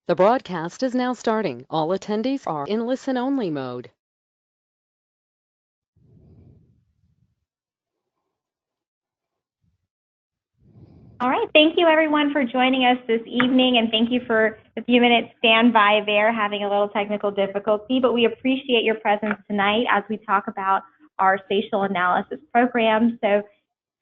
The broadcast is now starting. All attendees are in listen-only mode. All right, thank you everyone for joining us this evening, and thank you for a few minutes standby there, having a little technical difficulty, but we appreciate your presence tonight as we talk about our spatial analysis program. So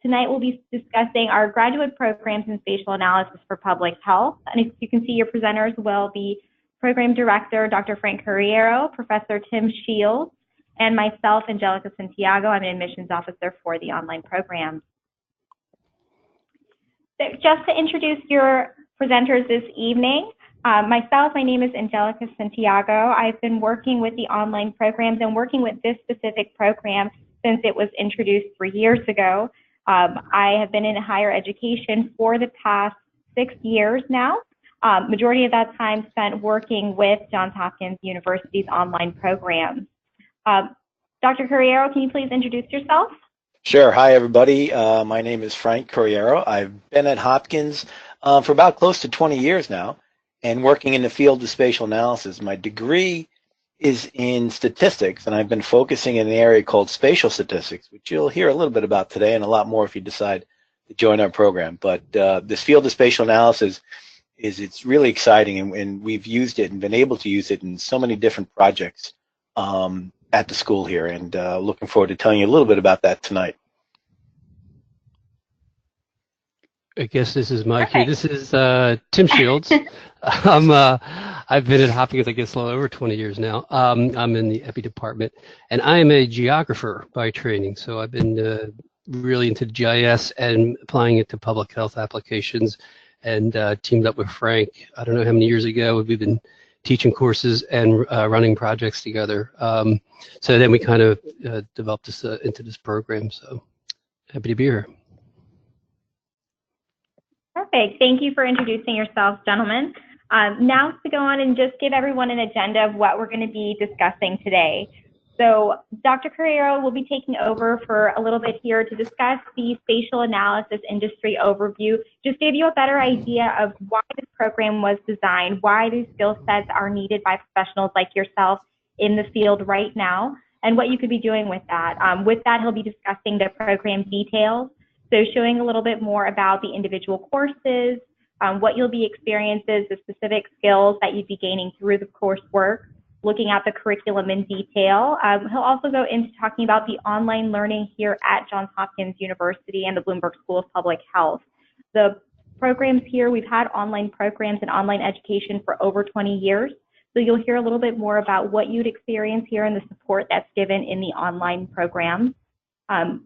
tonight we'll be discussing our graduate programs in spatial analysis for public health. And if you can see, your presenters will be Program Director Dr. Frank Curriero, Professor Tim Shields, and myself, Angelica Santiago. I'm an admissions officer for the online program. So just to introduce your presenters this evening, my name is Angelica Santiago. I've been working with the online programs and working with this specific program since it was introduced 3 years ago. I have been in higher education for the past 6 years now. Majority of that time spent working with Johns Hopkins University's online programs. Dr. Curriero, can you please introduce yourself? Sure. Hi, everybody. My name is Frank Curriero. I've been at Hopkins for about close to 20 years now and working in the field of spatial analysis. My degree is in statistics, and I've been focusing in an area called spatial statistics, which you'll hear a little bit about today and a lot more if you decide to join our program. But this field of spatial analysis it's really exciting, and we've used it and been able to use it in so many different projects at the school here, and looking forward to telling you a little bit about that tonight. I guess this is my cue. This is Tim Shields. I've been at Hopkins, I guess, a little over 20 years now. I'm in the Epi department, and I am a geographer by training. So I've been really into GIS and applying it to public health applications, and teamed up with Frank. I don't know how many years ago we've been teaching courses and running projects together. So then we kind of developed this into this program. So happy to be here. Perfect. Thank you for introducing yourselves, gentlemen. Now to go on and just give everyone an agenda of what we're going to be discussing today. So Dr. Curriero will be taking over for a little bit here to discuss the spatial analysis industry overview, just give you a better idea of why this program was designed, why these skill sets are needed by professionals like yourself in the field right now, and what you could be doing with that. With that, he'll be discussing the program details, so showing a little bit more about the individual courses, what you'll be experiencing, the specific skills that you'd be gaining through the coursework, looking at the curriculum in detail. He'll also go into talking about the online learning here at Johns Hopkins University and the Bloomberg School of Public Health. The programs here, we've had online programs and online education for over 20 years. So you'll hear a little bit more about what you'd experience here and the support that's given in the online program.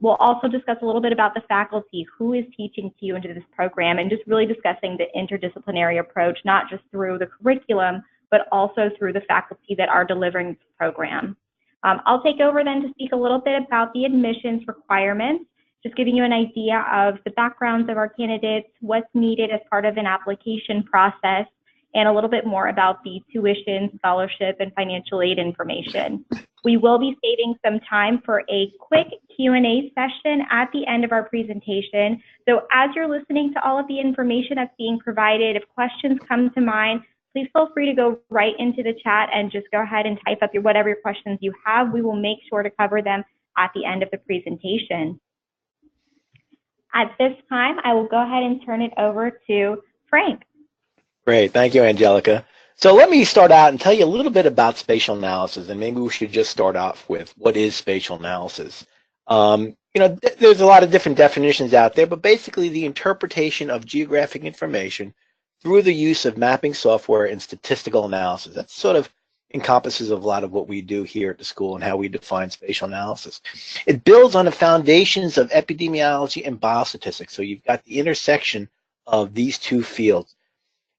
We'll also discuss a little bit about the faculty, who is teaching to you into this program, and just really discussing the interdisciplinary approach, not just through the curriculum, but also through the faculty that are delivering this program. I'll take over then to speak a little bit about the admissions requirements, just giving you an idea of the backgrounds of our candidates, what's needed as part of an application process, and a little bit more about the tuition, scholarship, and financial aid information. We will be saving some time for a quick Q&A session at the end of our presentation. So as you're listening to all of the information that's being provided, if questions come to mind, please feel free to go right into the chat and just go ahead and type up whatever your questions you have. We will make sure to cover them at the end of the presentation. At this time, I will go ahead and turn it over to Frank. Great. Thank you, Angelica. So let me start out and tell you a little bit about spatial analysis, and maybe we should just start off with what is spatial analysis. There's a lot of different definitions out there, but basically the interpretation of geographic information through the use of mapping software and statistical analysis. That sort of encompasses a lot of what we do here at the school and how we define spatial analysis. It builds on the foundations of epidemiology and biostatistics. So you've got the intersection of these two fields.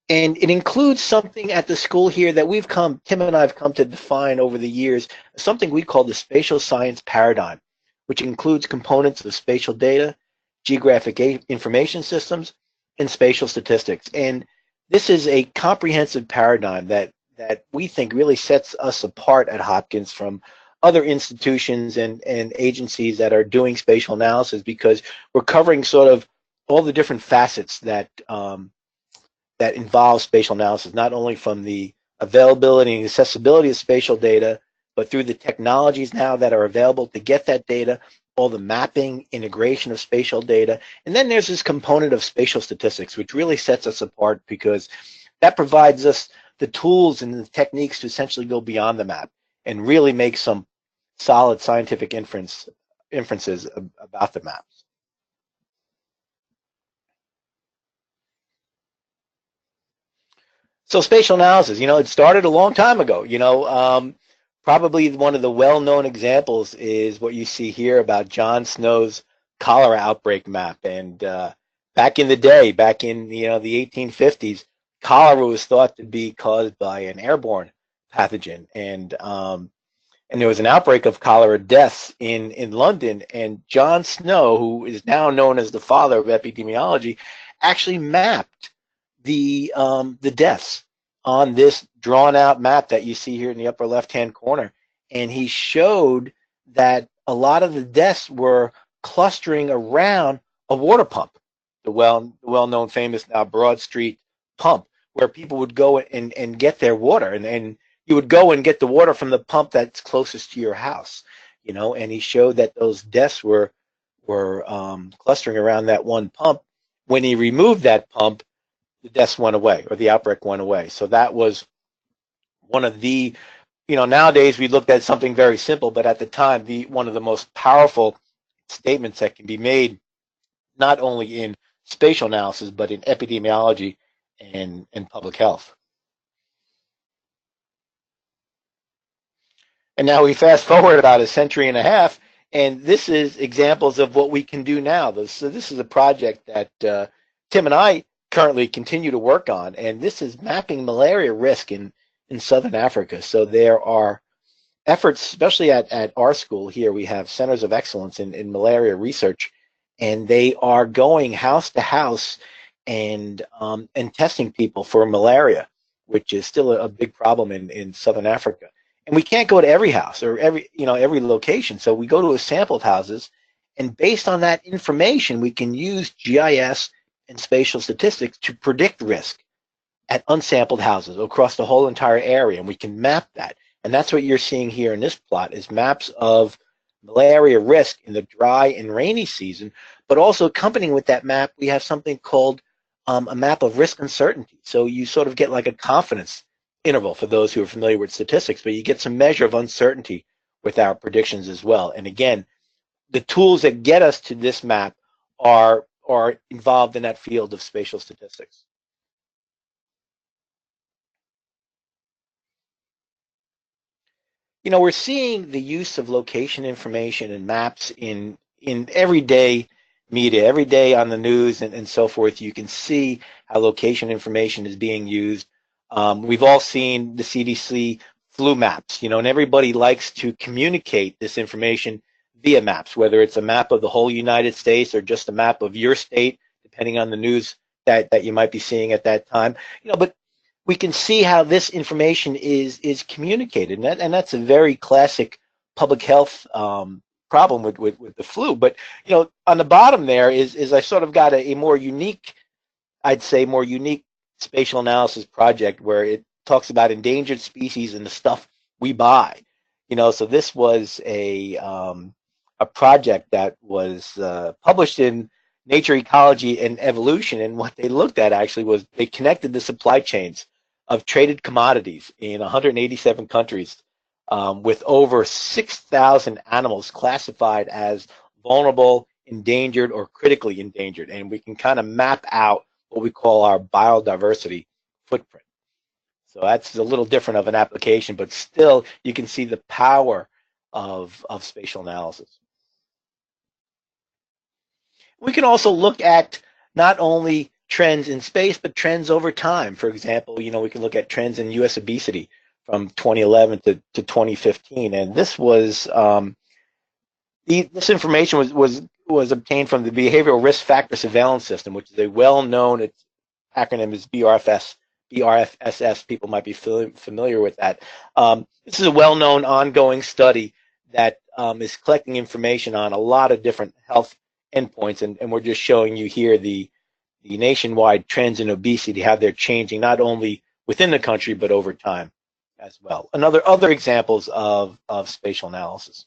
And it includes something at the school here that Tim and I have come to define over the years, something we call the spatial science paradigm, which includes components of spatial data, geographic information systems, and spatial statistics. And this is a comprehensive paradigm that we think really sets us apart at Hopkins from other institutions and agencies that are doing spatial analysis, because we're covering sort of all the different facets that that involve spatial analysis, not only from the availability and accessibility of spatial data, but through the technologies now that are available to get that data, all the mapping, integration of spatial data. And then there's this component of spatial statistics, which really sets us apart because that provides us the tools and the techniques to essentially go beyond the map and really make some solid scientific inferences about the maps. So spatial analysis, it started a long time ago. Probably one of the well-known examples is what you see here about John Snow's cholera outbreak map. And back in the day, back in the 1850s, cholera was thought to be caused by an airborne pathogen, and there was an outbreak of cholera deaths in London. And John Snow, who is now known as the father of epidemiology, actually mapped the deaths on this drawn out map that you see here in the upper left hand corner, and he showed that a lot of the deaths were clustering around a water pump, the well-known famous now Broad Street pump, where people would go and get their water, and you would go and get the water from the pump that's closest to your house, and he showed that those deaths were clustering around that one pump. When he removed that pump, the deaths went away, or the outbreak went away. So that was one of the, nowadays we looked at something very simple, but at the time, one of the most powerful statements that can be made, not only in spatial analysis, but in epidemiology and public health. And now we fast forward about a century and a half, and this is examples of what we can do now. So this is a project that Tim and I currently continue to work on, and this is mapping malaria risk in Southern Africa. So there are efforts, especially at our school here, we have centers of excellence in malaria research, and they are going house to house and testing people for malaria, which is still a big problem in Southern Africa. And we can't go to every house or every location, so we go to sampled houses, and based on that information, we can use GIS and spatial statistics to predict risk at unsampled houses across the whole entire area, and we can map that. And that's what you're seeing here in this plot, is maps of malaria risk in the dry and rainy season, but also accompanying with that map, we have something called a map of risk uncertainty. So you sort of get like a confidence interval for those who are familiar with statistics, but you get some measure of uncertainty with our predictions as well. And again, the tools that get us to this map are involved in that field of spatial statistics. We're seeing the use of location information and maps in everyday media, every day on the news and so forth. You can see how location information is being used. We've all seen the CDC flu maps, and everybody likes to communicate this information via maps, whether it's a map of the whole United States or just a map of your state, depending on the news that you might be seeing at that time. But we can see how this information is communicated, and that's a very classic public health problem with the flu. But on the bottom there is I sort of got a more unique, I'd say more unique spatial analysis project where it talks about endangered species and the stuff we buy. So this was a project that was published in Nature, Ecology, and Evolution, and what they looked at actually was they connected the supply chains of traded commodities in 187 countries with over 6,000 animals classified as vulnerable, endangered, or critically endangered, and we can kind of map out what we call our biodiversity footprint. So that's a little different of an application, but still you can see the power of spatial analysis. We can also look at not only trends in space, but trends over time. For example, we can look at trends in U.S. obesity from 2011 to 2015, and this was this information was obtained from the Behavioral Risk Factor Surveillance System, which is a well-known, its acronym is BRFSS. People might be familiar with that. This is a well-known ongoing study that is collecting information on a lot of different health endpoints, and we're just showing you here the the nationwide trends in obesity, how they're changing not only within the country but over time as well. Other examples of spatial analysis.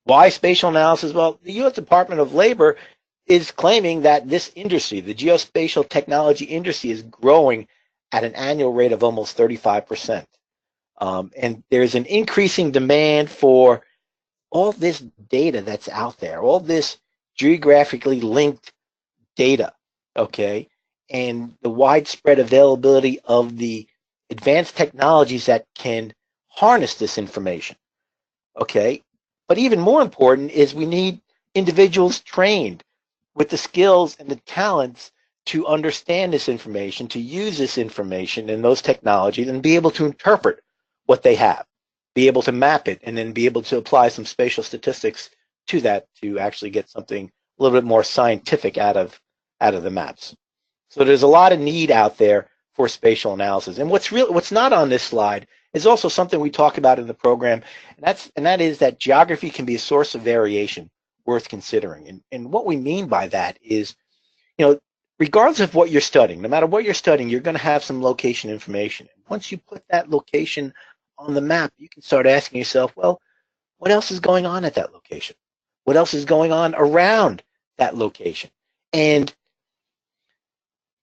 Why spatial analysis? Well, the U.S. Department of Labor is claiming that this industry, the geospatial technology industry, is growing at an annual rate of almost 35%. And there's an increasing demand for all this data that's out there, all this geographically linked data, okay, and the widespread availability of the advanced technologies that can harness this information, okay. But even more important is we need individuals trained with the skills and the talents to understand this information, to use this information and those technologies and be able to interpret what they have, be able to map it, and then be able to apply some spatial statistics to that to actually get something a little bit more scientific out of the maps. So there's a lot of need out there for spatial analysis. And what's not on this slide is also something we talk about in the program, and that is that geography can be a source of variation worth considering. And what we mean by that is, regardless of what you're studying, no matter what you're studying, you're going to have some location information. And once you put that location on the map, you can start asking yourself, well, what else is going on at that location? What else is going on around that location? And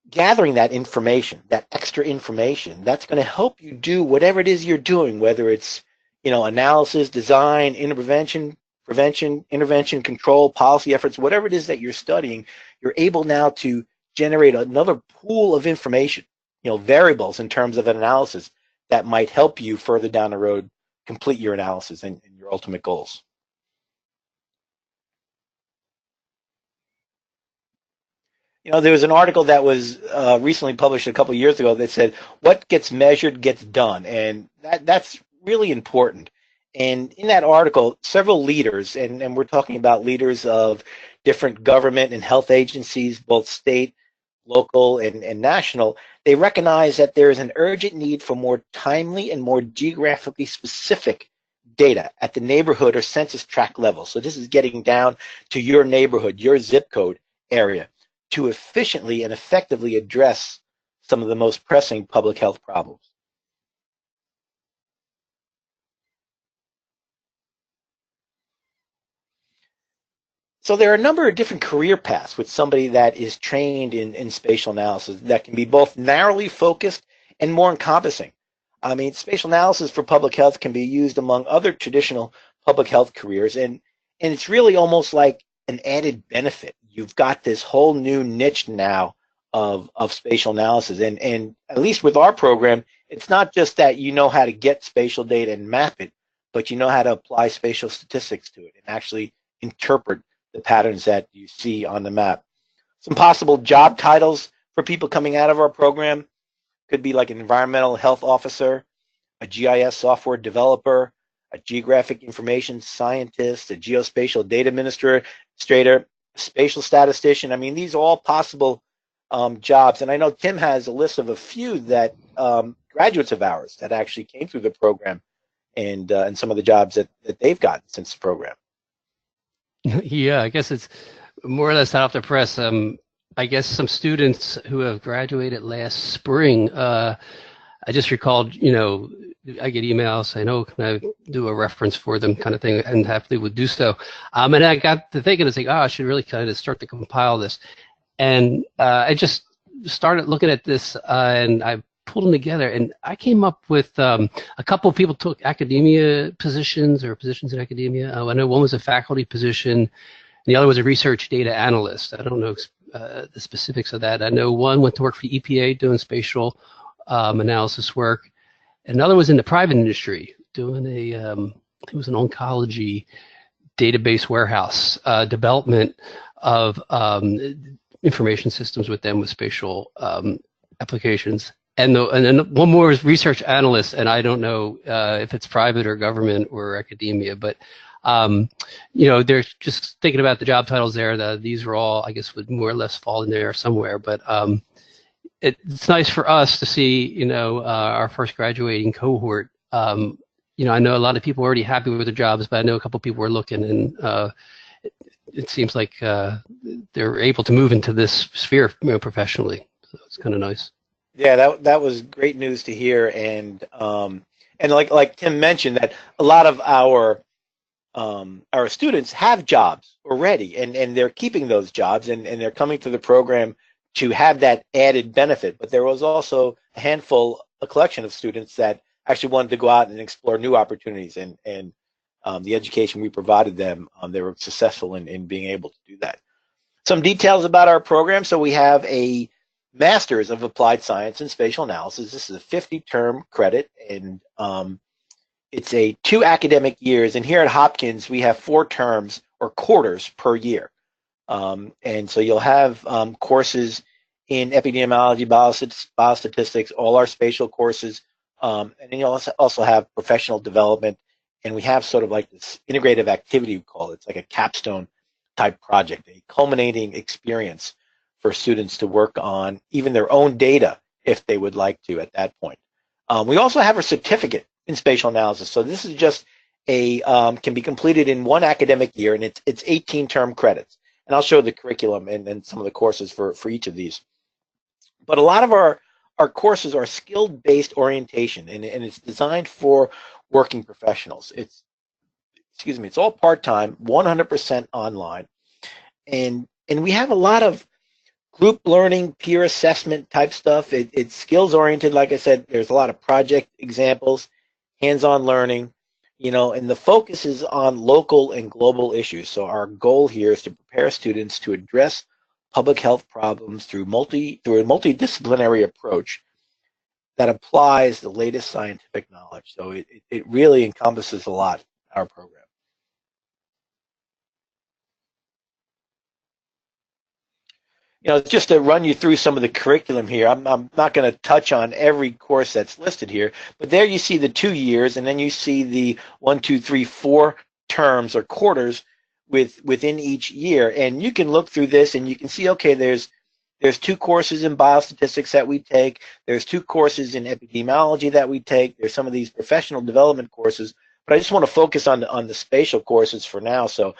gathering that information, that extra information, that's going to help you do whatever it is you're doing, whether it's, analysis, design, intervention, prevention, intervention, control, policy efforts, whatever it is that you're studying, you're able now to generate another pool of information, variables in terms of an analysis that might help you further down the road complete your analysis and your ultimate goals. There was an article that was recently published a couple of years ago that said, what gets measured gets done. And that's really important. And in that article, several leaders, and we're talking about leaders of different government and health agencies, both state, local, and national, they recognize that there is an urgent need for more timely and more geographically specific data at the neighborhood or census tract level. So this is getting down to your neighborhood, your zip code area, to efficiently and effectively address some of the most pressing public health problems. So there are a number of different career paths with somebody that is trained in spatial analysis that can be both narrowly focused and more encompassing. I mean, spatial analysis for public health can be used among other traditional public health careers, and it's really almost like an added benefit. You've got this whole new niche now of spatial analysis, and at least with our program, it's not just that you know how to get spatial data and map it, but you know how to apply spatial statistics to it and actually interpret the patterns that you see on the map. Some possible job titles for people coming out of our program could be like an environmental health officer, a GIS software developer, a geographic information scientist, a geospatial data administrator, a spatial statistician. I mean, these are all possible jobs. And I know Tim has a list of a few that graduates of ours that actually came through the program and some of the jobs that they've gotten since the program. Yeah, I guess it's more or less hot off the press. I guess some students who have graduated last spring, I just recalled, I get emails saying, oh, can I do a reference for them kind of thing, and happily would do so. And I got to thinking, I should really kind of start to compile this. And I just started looking at this, and I pulled them together, and I came up with a couple of people took academia positions or positions in academia. I know one was a faculty position, and the other was a research data analyst. I don't know the specifics of that. I know one went to work for the EPA doing spatial analysis work. Another was in the private industry doing it was an oncology database warehouse development of information systems with them with spatial applications. And then one more is research analyst, and I don't know if it's private or government or academia, but they're just thinking about the job titles there. These are all, I guess, would more or less fall in there somewhere. But it's nice for us to see, our first graduating cohort. I know a lot of people are already happy with their jobs, but I know a couple of people are looking, and it seems like they're able to move into this sphere, professionally. So it's kind of nice. Yeah, that was great news to hear, and like Tim mentioned, that a lot of our students have jobs already, and they're keeping those jobs, and they're coming to the program to have that added benefit. But there was also a collection of students that actually wanted to go out and explore new opportunities, and the education we provided them, they were successful in being able to do that. Some details about our program. So we have a Master's of Applied Science in Spatial Analysis. This is a 50-term credit, and it's 2 academic years. And here at Hopkins, we have 4 terms or quarters per year. And so you'll have courses in epidemiology, biostatistics, all our spatial courses, and then you'll also have professional development. And we have sort of like this integrative activity, we call it. It's like a capstone type project, a culminating experience for students to work on even their own data if they would like to at that point. We also have a certificate in spatial analysis. So this is just can be completed in 1 academic year, and it's 18-term credits. And I'll show the curriculum and some of the courses for each of these. But a lot of our courses are skill-based orientation, and it's designed for working professionals. It's all part-time, 100% online, and we have a lot of group learning, peer assessment type stuff. It's skills-oriented. Like I said, there's a lot of project examples, hands-on learning, and the focus is on local and global issues. So our goal here is to prepare students to address public health problems through a multidisciplinary approach that applies the latest scientific knowledge. So it really encompasses a lot, our program. Just to run you through some of the curriculum here, I'm not going to touch on every course that's listed here, but there you see the 2 years, and then you see the 1, 2, 3, 4 terms or quarters within each year. And you can look through this and you can see, okay, there's 2 courses in biostatistics that we take. There's 2 courses in epidemiology that we take. There's some of these professional development courses, but I just want to focus on the spatial courses for now. So,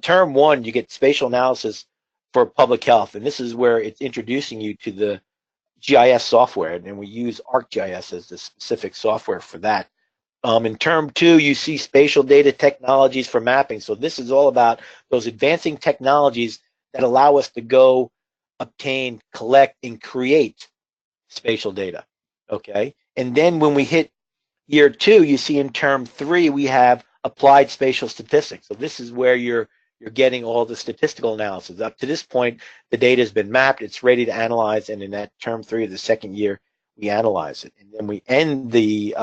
term 1, you get spatial analysis for public health, and this is where it's introducing you to the GIS software, and we use ArcGIS as the specific software for that. In term 2, you see spatial data technologies for mapping. So this is all about those advancing technologies that allow us to go obtain, collect, and create spatial data, okay? And then when we hit year 2, you see in term 3, we have applied spatial statistics. So this is where you're getting all the statistical analysis. Up to this point, the data has been mapped, it's ready to analyze, and in that term 3 of the second year, we analyze it. And then we end the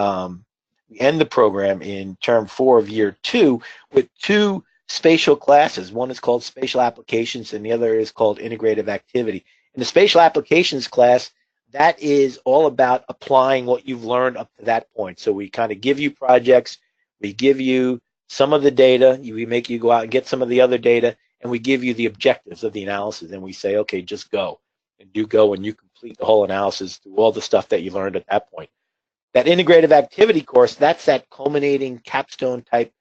program in term 4 of year 2 with 2 spatial classes. One is called Spatial Applications, and the other is called Integrative Activity. In the Spatial Applications class, that is all about applying what you've learned up to that point. So we kind of give you projects, we give you some of the data, we make you go out and get some of the other data, and we give you the objectives of the analysis, and we say, okay, just go. And you go and you complete the whole analysis through all the stuff that you learned at that point. That integrative activity course, that's that culminating capstone type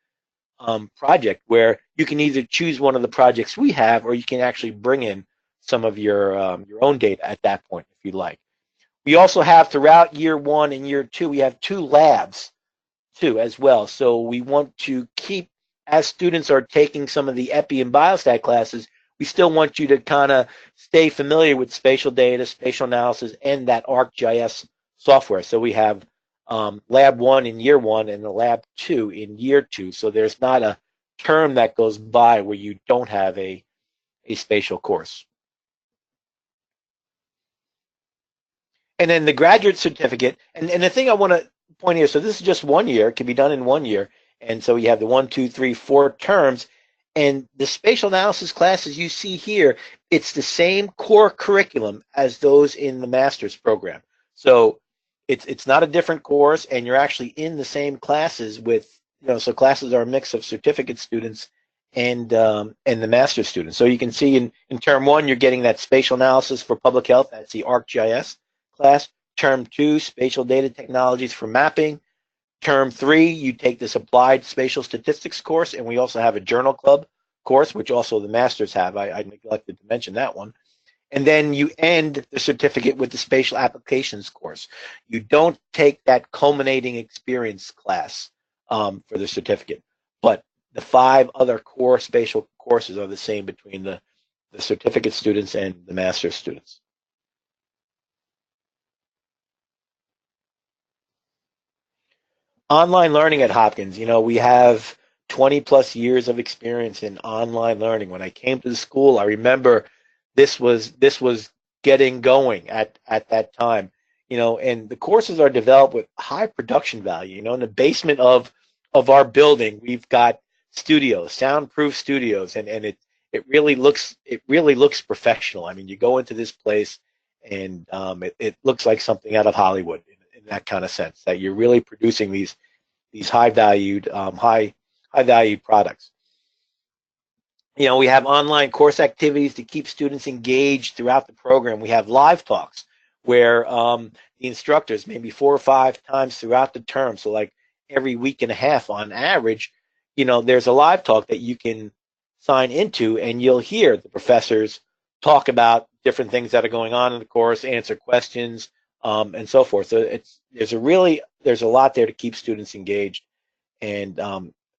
project where you can either choose one of the projects we have, or you can actually bring in some of your own data at that point if you'd like. We also have throughout year 1 and year 2, we have 2 labs too as well. So we want to keep, as students are taking some of the epi and biostat classes, we still want you to kind of stay familiar with spatial data, spatial analysis, and that ArcGIS software. So we have lab 1 in year 1 and the lab 2 in year 2. So there's not a term that goes by where you don't have a spatial course. And then the graduate certificate, and the thing I want to point here, so this is just 1 year, it can be done in 1 year, and so you have the 1, 2, 3, 4 terms, and the spatial analysis classes you see here, it's the same core curriculum as those in the master's program. So it's not a different course, and you're actually in the same classes with, so classes are a mix of certificate students and the master's students. So you can see in term 1, you're getting that spatial analysis for public health, that's the ArcGIS class. Term 2, spatial data technologies for mapping. Term 3, you take this applied spatial statistics course, and we also have a journal club course, which also the masters have. I neglected to mention that one. And then you end the certificate with the spatial applications course. You don't take that culminating experience class for the certificate, but the 5 other core spatial courses are the same between the certificate students and the master's students. Online learning at Hopkins, we have 20 plus years of experience in online learning. When I came to the school, I remember this was getting going at that time, and the courses are developed with high production value. In the basement of our building, we've got studios, soundproof studios, and it really looks professional. I mean, you go into this place and it looks like something out of Hollywood in that kind of sense, that you're really producing these high valued products. We have online course activities to keep students engaged throughout the program. We have live talks where the instructors, maybe 4 or 5 times throughout the term, so like every week and a half on average, there's a live talk that you can sign into, and you'll hear the professors talk about different things that are going on in the course, answer questions, and so forth. So there's a lot there to keep students engaged. And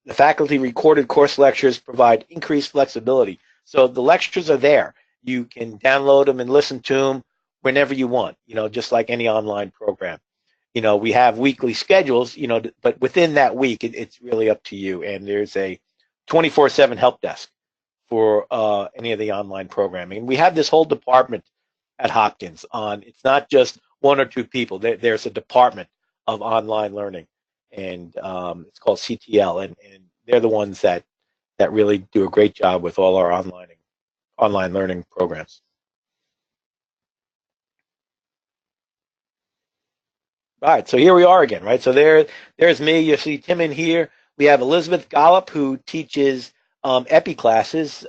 the faculty recorded course lectures provide increased flexibility. So the lectures are there. You can download them and listen to them whenever you want, just like any online program. We have weekly schedules, but within that week, it's really up to you. And there's a 24/7 help desk for any of the online programming. We have this whole department at Hopkins it's not just 1 or 2 people. There's a department of online learning, and it's called CTL, and they're the ones that really do a great job with all our online learning programs. All right, so here we are again, right? So there's me. You see Tim in here. We have Elizabeth Gollop, who teaches EPI classes.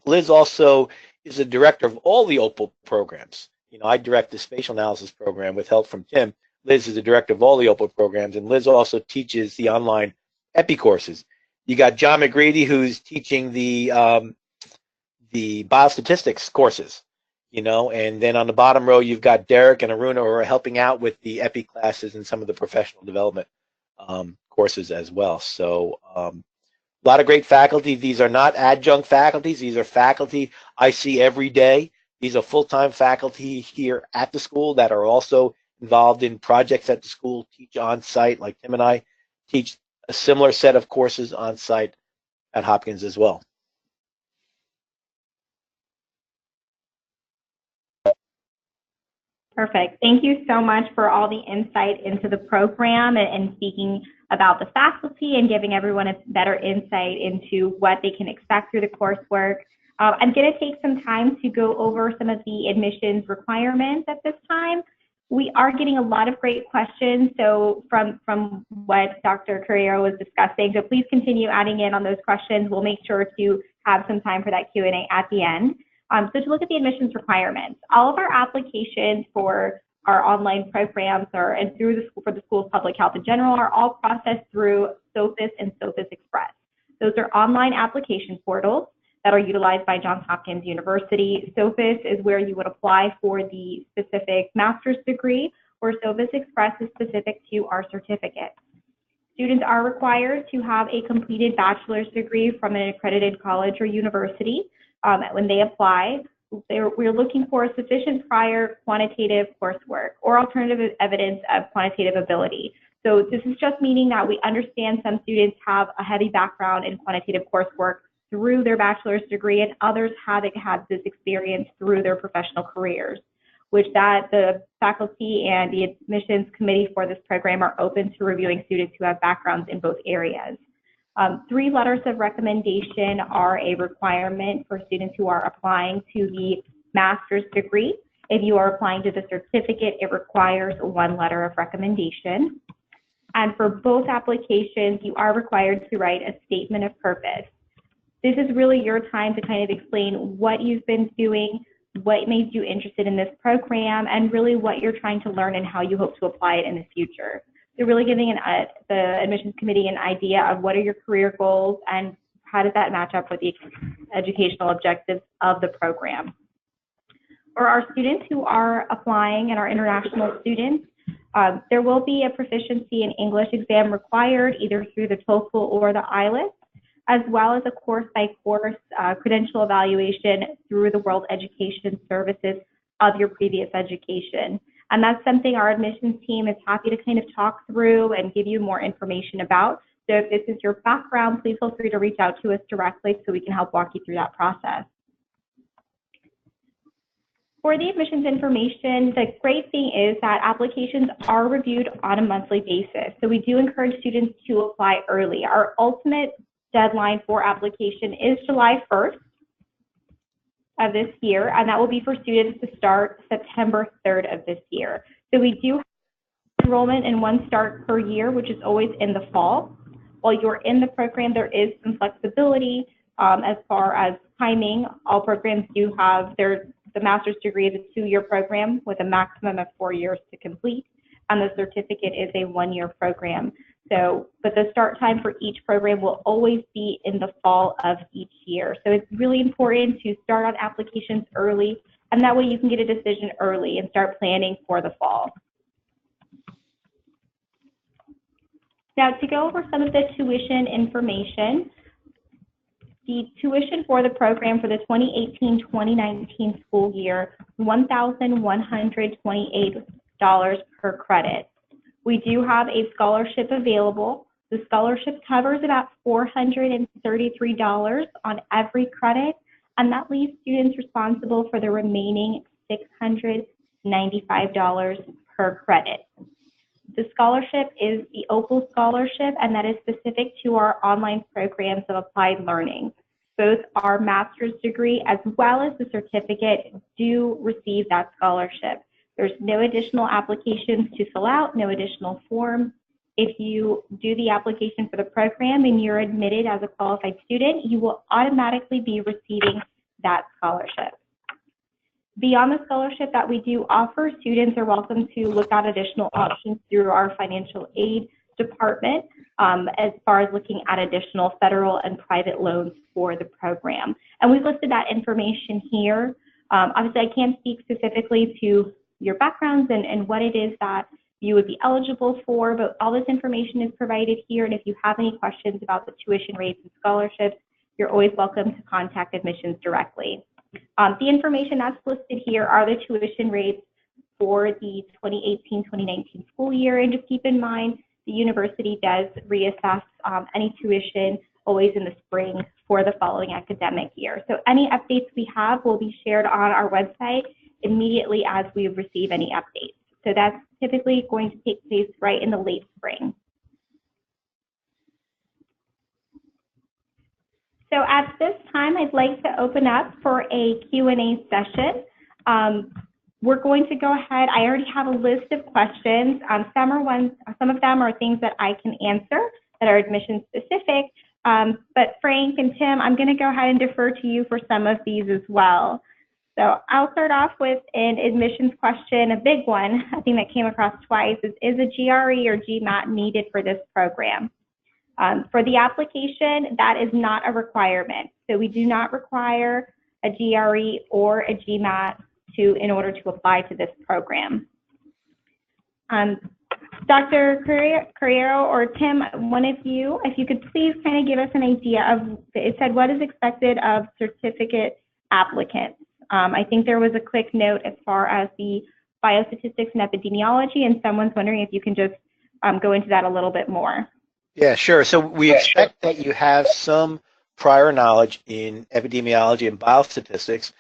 Liz also is the director of all the OPAL programs. I direct the spatial analysis program with help from Tim. Liz is the director of all the OPAL programs, and Liz also teaches the online EPI courses. You got John McGrady, who's teaching the biostatistics courses, and then on the bottom row, you've got Derek and Aruna, who are helping out with the EPI classes and some of the professional development courses as well. So a lot of great faculty. These are not adjunct faculties. These are faculty I see every day. These are full-time faculty here at the school that are also involved in projects at the school, teach on-site, like Tim and I teach a similar set of courses on-site at Hopkins as well. Perfect. Thank you so much for all the insight into the program and speaking about the faculty and giving everyone a better insight into what they can expect through the coursework. I'm going to take some time to go over some of the admissions requirements at this time. We are getting a lot of great questions, so from what Dr. Curriero was discussing, so please continue adding in on those questions. We'll make sure to have some time for that Q&A at the end. So to look at the admissions requirements, all of our applications for our online programs and through for the school's public health in general are all processed through SOPHIS and SOPHIS Express. Those are online application portals that are utilized by Johns Hopkins University. SOPHIS is where you would apply for the specific master's degree, where SOPHIS Express is specific to our certificate. Students are required to have a completed bachelor's degree from an accredited college or university when they apply. We're looking for sufficient prior quantitative coursework or alternative evidence of quantitative ability. So this is just meaning that we understand some students have a heavy background in quantitative coursework through their bachelor's degree, and others haven't had this experience through their professional careers, which the faculty and the admissions committee for this program are open to reviewing students who have backgrounds in both areas. 3 letters of recommendation are a requirement for students who are applying to the master's degree. If you are applying to the certificate, it requires 1 letter of recommendation. And for both applications, you are required to write a statement of purpose. This is really your time to kind of explain what you've been doing, what made you interested in this program, and really what you're trying to learn and how you hope to apply it in the future. So really giving the admissions committee an idea of what are your career goals and how does that match up with the educational objectives of the program? For our students who are applying and are international students, there will be a proficiency in English exam required either through the TOEFL or the IELTS, as well as a course-by-course credential evaluation through the World Education Services of your previous education. And that's something our admissions team is happy to kind of talk through and give you more information about. So if this is your background, please feel free to reach out to us directly so we can help walk you through that process. For the admissions information, the great thing is that applications are reviewed on a monthly basis. So we do encourage students to apply early. Our ultimate deadline for application is July 1st of this year, and that will be for students to start September 3rd of this year. So we do have enrollment in one start per year, which is always in the fall. While you're in the program, there is some flexibility as far as timing. All programs do have the master's degree is a 2-year program with a maximum of 4 years to complete, and the certificate is a 1-year program. So, but the start time for each program will always be in the fall of each year. So it's really important to start on applications early, and that way you can get a decision early and start planning for the fall. Now, to go over some of the tuition information, the tuition for the program for the 2018-2019 school year, $1,128 per credit. We do have a scholarship available. The scholarship covers about $433 on every credit, and that leaves students responsible for the remaining $695 per credit. The scholarship is the Opal Scholarship, and that is specific to our online programs of applied learning. Both our master's degree as well as the certificate do receive that scholarship. There's no additional applications to fill out, no additional forms. If you do the application for the program and you're admitted as a qualified student, you will automatically be receiving that scholarship. Beyond the scholarship that we do offer, students are welcome to look at additional options through our financial aid department as far as looking at additional federal and private loans for the program. And we've listed that information here. Obviously, I can't speak specifically to your backgrounds and what it is that you would be eligible for, but all this information is provided here. And if you have any questions about the tuition rates and scholarships, you're always welcome to contact admissions directly. The information that's listed here are the tuition rates for the 2018-2019 school year. And just keep in mind, the university does reassess any tuition always in the spring for the following academic year. So any updates we have will be shared on our website immediately as we receive any updates. So that's typically going to take place right in the late spring. So at this time, I'd like to open up for a Q&A session. We're going to go ahead. I already have a list of questions. Some of them are things that I can answer that are admission specific. But Frank and Tim, I'm going to go ahead and defer to you for some of these as well. So I'll start off with an admissions question, a big one, I think that came across twice, is a GRE or GMAT needed for this program? For the application, that is not a requirement. So we do not require a GRE or a GMAT in order to apply to this program. Dr. Curriero or Tim, one of you, if you could please kind of give us an idea of, it said what is expected of certificate applicants. I think there was a quick note as far as the biostatistics and epidemiology, and someone's wondering if you can just go into that a little bit more. Yeah, sure. So we expect that you have some prior knowledge in epidemiology and biostatistics,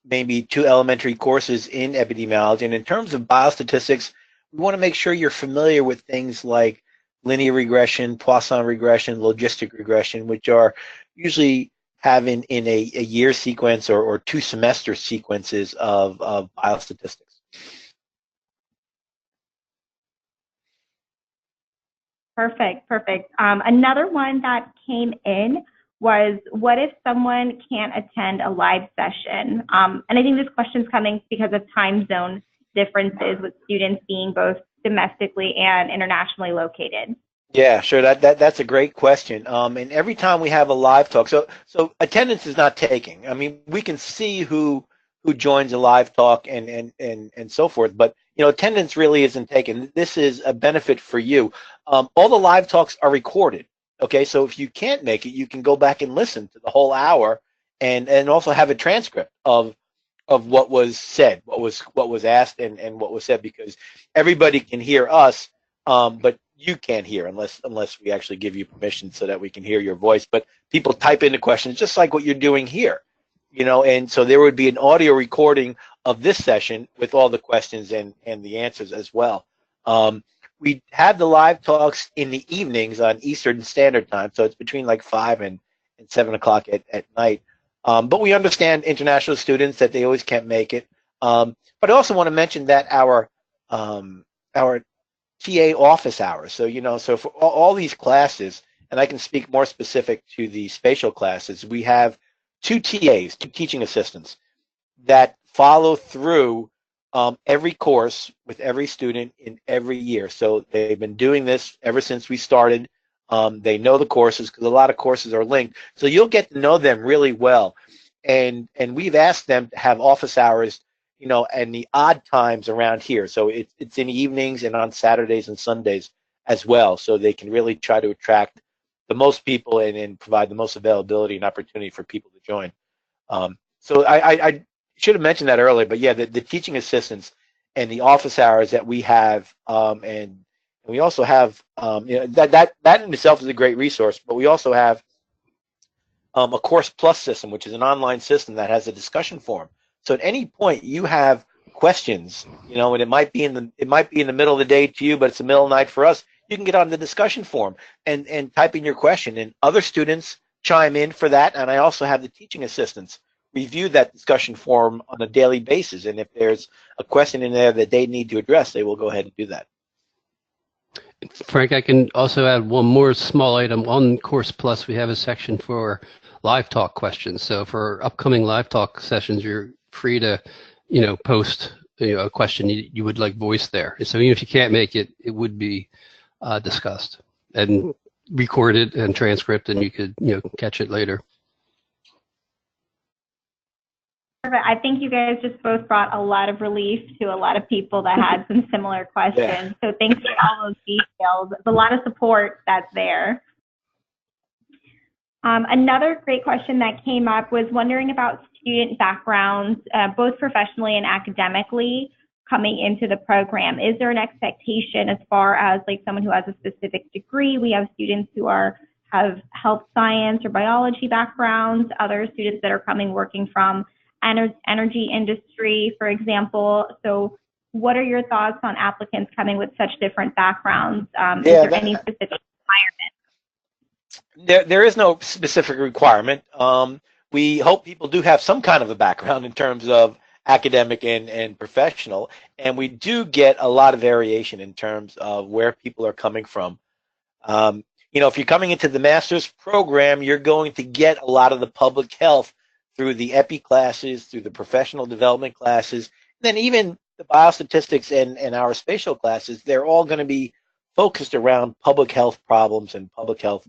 maybe 2 elementary courses in epidemiology. And in terms of biostatistics, we want to make sure you're familiar with things like linear regression, Poisson regression, logistic regression, which are usually having in a year sequence or 2 semester sequences of biostatistics. Perfect. Another one that came in was, what if someone can't attend a live session? And I think this question's coming because of time zone differences with students being both domestically and internationally located. Yeah, sure. That's a great question. And every time we have a live talk, so attendance is not taking. I mean, we can see who joins a live talk and so forth, but attendance really isn't taken. This is a benefit for you. All the live talks are recorded. Okay, so if you can't make it, you can go back and listen to the whole hour, and also have a transcript of what was said, what was asked, and what was said, because everybody can hear us, but you can't hear unless we actually give you permission so that we can hear your voice. But people type in the questions just like what you're doing here, and so there would be an audio recording of this session with all the questions and the answers as well. We have the live talks in the evenings on Eastern Standard Time, so it's between like 5 and 7 o'clock at night. But we understand international students that they always can't make it. But I also want to mention that our TA office hours. So for all these classes, and I can speak more specific to the spatial classes, we have 2 TAs, 2 teaching assistants, that follow through every course with every student in every year. So they've been doing this ever since we started. They know the courses because a lot of courses are linked. So you'll get to know them really well. And we've asked them to have office hours, and the odd times around here. So it's in the evenings and on Saturdays and Sundays as well. So they can really try to attract the most people and provide the most availability and opportunity for people to join. So I should have mentioned that earlier, but yeah, the teaching assistants and the office hours that we have, and we also have, that in itself is a great resource, but we also have a Course Plus system, which is an online system that has a discussion forum. So at any point you have questions, and it might be in the middle of the day to you, but it's the middle of the night for us. You can get on the discussion forum and type in your question, and other students chime in for that. And I also have the teaching assistants review that discussion forum on a daily basis. And if there's a question in there that they need to address, they will go ahead and do that. Frank, I can also add one more small item. On Course Plus, we have a section for live talk questions. So for upcoming live talk sessions, you're free to, post a question you would like voiced there. So even if you can't make it, it would be discussed and recorded and transcript, and you could catch it later. I think you guys just both brought a lot of relief to a lot of people that had some similar questions. Yeah. So thanks for all those details. There's a lot of support that's there. Another great question that came up was wondering about student backgrounds, both professionally and academically, coming into the program. Is there an expectation as far as like someone who has a specific degree? We have students who have health science or biology backgrounds, other students that are coming working from energy industry, for example. So what are your thoughts on applicants coming with such different backgrounds? Is there any specific requirement? There is no specific requirement. We hope people do have some kind of a background in terms of academic and professional, and we do get a lot of variation in terms of where people are coming from. If you're coming into the master's program, you're going to get a lot of the public health through the EPI classes, through the professional development classes, and then even the biostatistics and our spatial classes. They're all going to be focused around public health problems and public health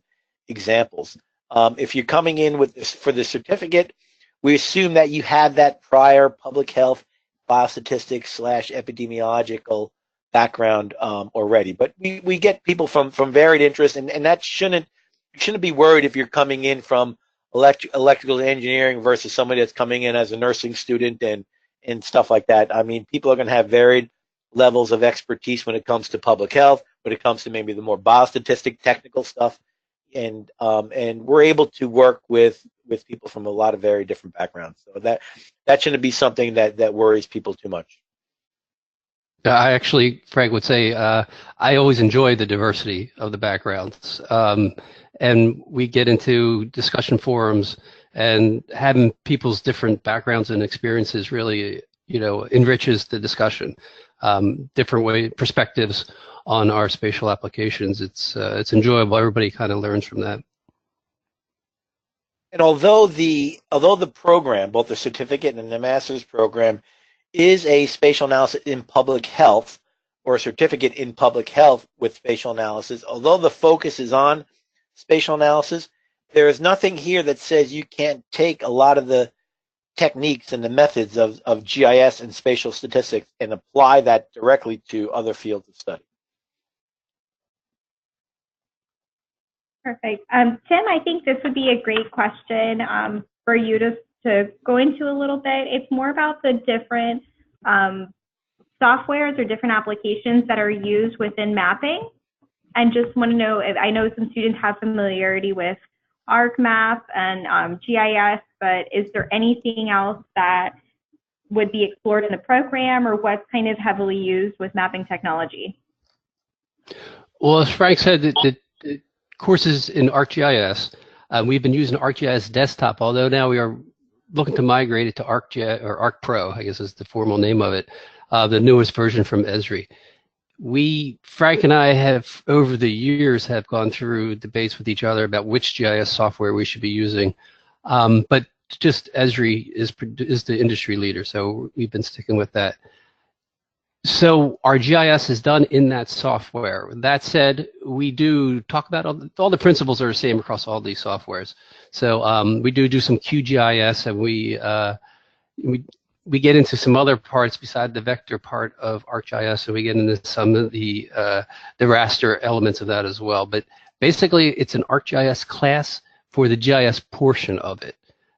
examples. If you're coming in with this for the certificate, we assume that you have that prior public health biostatistics / epidemiological background already. But we get people from varied interests, and that shouldn't be worried if you're coming in from electrical engineering versus somebody that's coming in as a nursing student and stuff like that. I mean, people are going to have varied levels of expertise when it comes to public health, when it comes to maybe the more biostatistic technical stuff, and we're able to work with people from a lot of very different backgrounds. So that shouldn't be something that worries people too much. I actually, Frank, would say I always enjoy the diversity of the backgrounds. And we get into discussion forums, and having people's different backgrounds and experiences really, enriches the discussion. Different perspectives on our spatial applications. It's enjoyable. Everybody kind of learns from that. And although the program, both the certificate and the master's program, is a spatial analysis in public health, or a certificate in public health with spatial analysis, although the focus is on spatial analysis, there is nothing here that says you can't take a lot of the techniques and the methods of GIS and spatial statistics and apply that directly to other fields of study. Perfect. Tim, I think this would be a great question for you to go into a little bit. It's more about the different softwares or different applications that are used within mapping. And just want to know, I know some students have familiarity with ArcMap and GIS, but is there anything else that would be explored in the program, or what's kind of heavily used with mapping technology? Well, as Frank said, the courses in ArcGIS, we've been using ArcGIS Desktop, although now we are looking to migrate it to ArcGIS, or ArcPro, I guess is the formal name of it, the newest version from Esri. Frank and I have, over the years, have gone through debates with each other about which GIS software we should be using. But just Esri is the industry leader, so we've been sticking with that. So our GIS is done in that software. That said, we do talk about all the principles are the same across all these softwares. So we do some QGIS, and we get into some other parts beside the vector part of ArcGIS, so we get into some of the raster elements of that as well. But basically, it's an ArcGIS class for the GIS portion of it.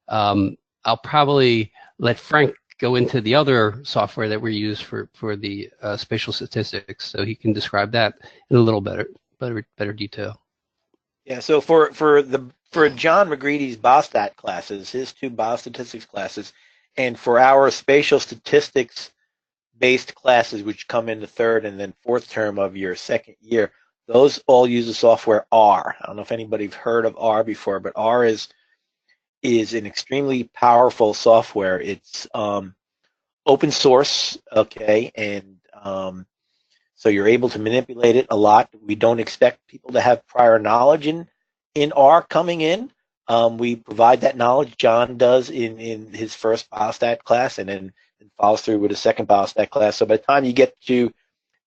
I'll probably let Frank go into the other software that we use for the spatial statistics, so he can describe that in a little better detail. Yeah. So for John McGreedy's biostat classes, his 2 biostatistics classes, and for our spatial statistics based classes, which come in the 3rd and then 4th term of your 2nd year, those all use the software R. I don't know if anybody's heard of R before, but R is an extremely powerful software. It's open source, okay, and so you're able to manipulate it a lot. We don't expect people to have prior knowledge in R coming in. We provide that knowledge. John does in his first biostat class, and then follows through with a second biostat class. So by the time you get to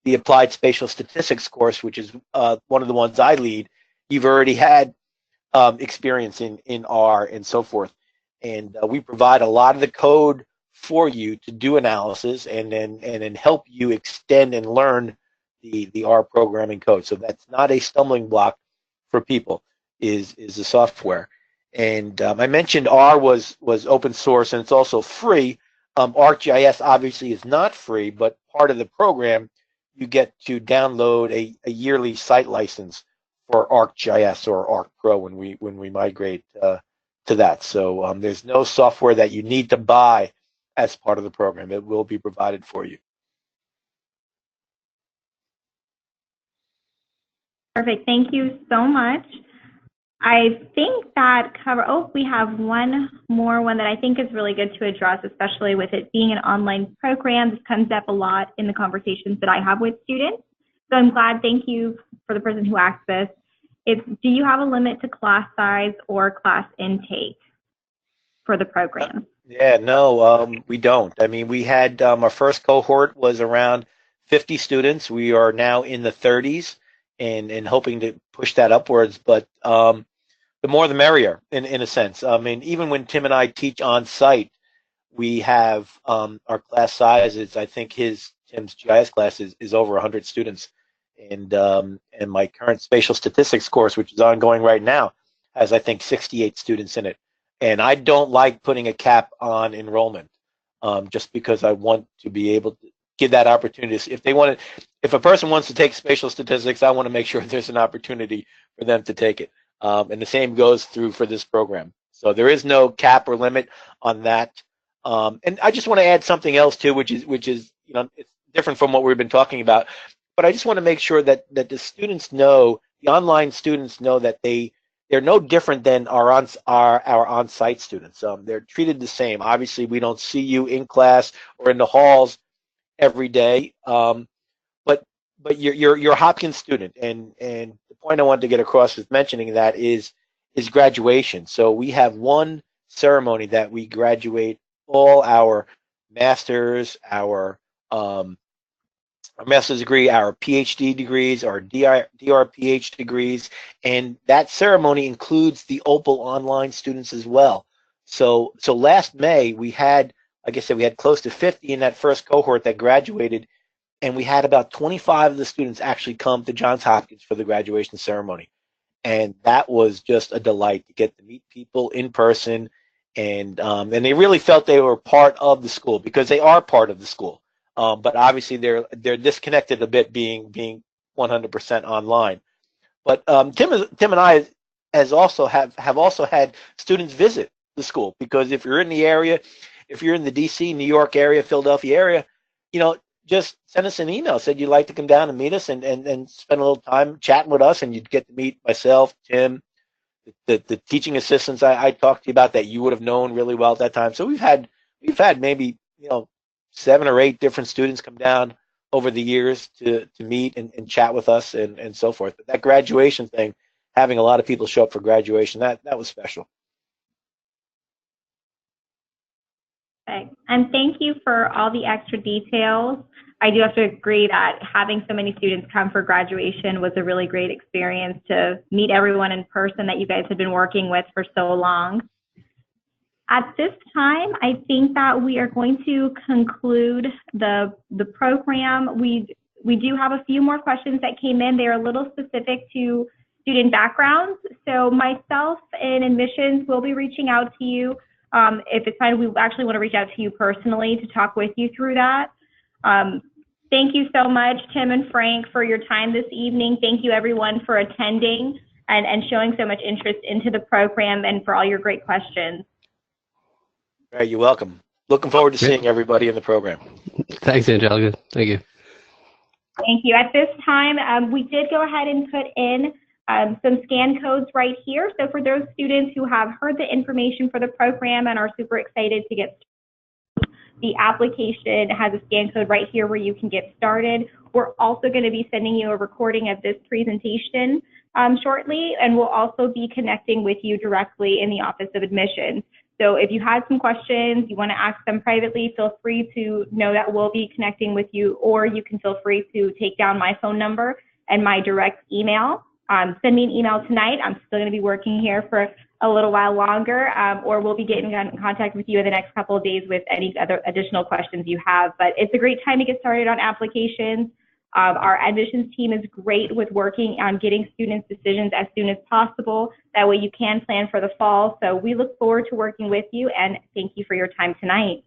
the applied spatial statistics course, which is one of the ones I lead, you've already had experience in R and so forth. And we provide a lot of the code for you to do analysis and then help you extend and learn the R programming code. So that's not a stumbling block for people, is the software. And I mentioned R was open source, and it's also free. ArcGIS obviously is not free, but part of the program, you get to download a yearly site license for ArcGIS or ArcPro when we migrate to that. So there's no software that you need to buy as part of the program. It will be provided for you. Perfect. Thank you so much. I think that we have one more that I think is really good to address, especially with it being an online program. This comes up a lot in the conversations that I have with students. So I'm glad, thank you for the person who asked this. Do you have a limit to class size or class intake for the program? Yeah, no, we don't. I mean, we had our first cohort was around 50 students. We are now in the 30s and hoping to push that upwards. But the more the merrier, in a sense. I mean, even when Tim and I teach on site, we have our class sizes. I think Tim's GIS class is over 100 students. And my current spatial statistics course, which is ongoing right now, has, I think, 68 students in it. And I don't like putting a cap on enrollment, just because I want to be able to give that opportunity. If a person wants to take spatial statistics, I want to make sure there's an opportunity for them to take it. And the same goes through for this program. So there is no cap or limit on that. And I just want to add something else too, which is it's different from what we've been talking about. But I just want to make sure that the students know, the online students know that they're no different than our on-site students. They're treated the same. Obviously, we don't see you in class or in the halls every day, but you're a Hopkins student, and the point I wanted to get across with mentioning that is graduation. So we have one ceremony that we graduate all our masters, our our master's degree, our PhD degrees, our DRPH degrees, and that ceremony includes the Opal online students as well. So last May we had, like I said, we had close to 50 in that first cohort that graduated, and we had about 25 of the students actually come to Johns Hopkins for the graduation ceremony. And that was just a delight to get to meet people in person, and they really felt they were part of the school, because they are part of the school. But obviously they're disconnected a bit, being 100% online. But Tim and I have also had students visit the school, because if you're in the area, if you're in the DC, New York area, Philadelphia area, just send us an email. Said you'd like to come down and meet us and spend a little time chatting with us, and you'd get to meet myself, Tim, the teaching assistants I talked to you about that you would have known really well at that time. So we've had maybe 7 or 8 different students come down over the years to meet and chat with us and so forth. But that graduation thing, having a lot of people show up for graduation, that was special. Okay. And thank you for all the extra details. I do have to agree that having so many students come for graduation was a really great experience, to meet everyone in person that you guys have been working with for so long. At this time, I think that we are going to conclude the program. We do have a few more questions that came in. They're a little specific to student backgrounds. So myself and admissions will be reaching out to you. If it's fine, we actually want to reach out to you personally to talk with you through that. Thank you so much, Tim and Frank, for your time this evening. Thank you, everyone, for attending and showing so much interest into the program, and for all your great questions. All right, you're welcome. Looking forward to seeing everybody in the program. Thanks, Angelica. Thank you. Thank you. At this time, we did go ahead and put in some scan codes right here. So for those students who have heard the information for the program and are super excited to get started, the application has a scan code right here where you can get started. We're also going to be sending you a recording of this presentation shortly, and we'll also be connecting with you directly in the Office of Admissions. So if you had some questions, you want to ask them privately, feel free to know that we'll be connecting with you, or you can feel free to take down my phone number and my direct email. Send me an email tonight. I'm still going to be working here for a little while longer, or we'll be getting in contact with you in the next couple of days with any other additional questions you have. But it's a great time to get started on applications. Our admissions team is great with working on getting students decisions as soon as possible. That way you can plan for the fall. So we look forward to working with you, and thank you for your time tonight.